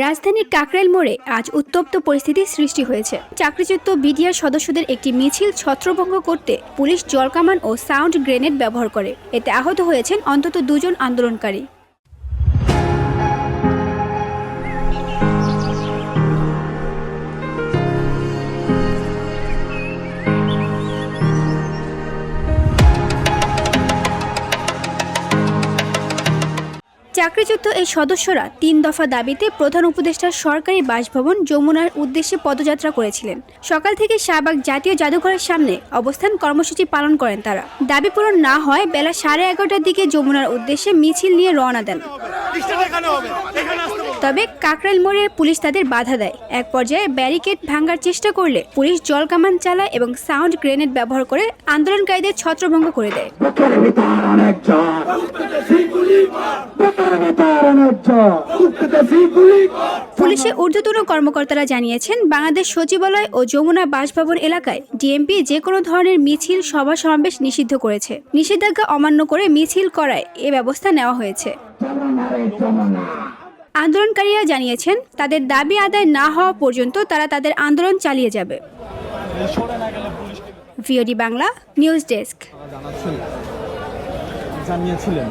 রাজধানীর কাকরাইল মোড়ে আজ উত্তপ্ত পরিস্থিতির সৃষ্টি হয়েছে। চাকরিচ্যুত বিডিআর সদস্যদের একটি মিছিল ছত্রভঙ্গ করতে পুলিশ জলকামান ও সাউন্ড গ্রেনেড ব্যবহার করে। এতে আহত হয়েছেন অন্তত 2 জন আন্দোলনকারী। চাকরিচ্যুত এই সদস্যরা 3 দফা দাবিতে প্রধান উপদেষ্টার সরকারি বাসভবন যমুনার উদ্দেশ্যে পদযাত্রা করেছিলেন। সকাল থেকে শাহবাগ জাতীয় জাদুঘরের সামনে অবস্থান কর্মসূচি পালন করেন তারা। দাবি পূরণ না হয় বেলা 11:30টার দিকে যমুনার উদ্দেশ্যে মিছিল নিয়ে রওনা দেন। তবে কাকরাইল মোড়ে পুলিশ তাদের বাধা দেয়। এক পর্যায়ে ব্যারিকেড ভাঙার চেষ্টা করলে পুলিশ জলকামান চালায় এবং সাউন্ড গ্রেনেড ব্যবহার করে আন্দোলনকারীদের ছত্রভঙ্গ করে দেয়। পুলিশের ঊর্ধ্বতন কর্মকর্তারা জানিয়েছেন, বাংলাদেশ সচিবালয় ও যমুনা বাসভবন এলাকায় ডিএমপি যে কোনো ধরনের মিছিল সভা সমাবেশ নিষিদ্ধ করেছে। নিষেধাজ্ঞা অমান্য করে মিছিল করায় এ ব্যবস্থা নেওয়া হয়েছে। আন্দোলনকারীরা জানিয়েছেন, তাদের দাবি আদায় না হওয়া পর্যন্ত তারা তাদের আন্দোলন চালিয়ে যাবে। VOD Bangla news desk. জানিয়েছিলেন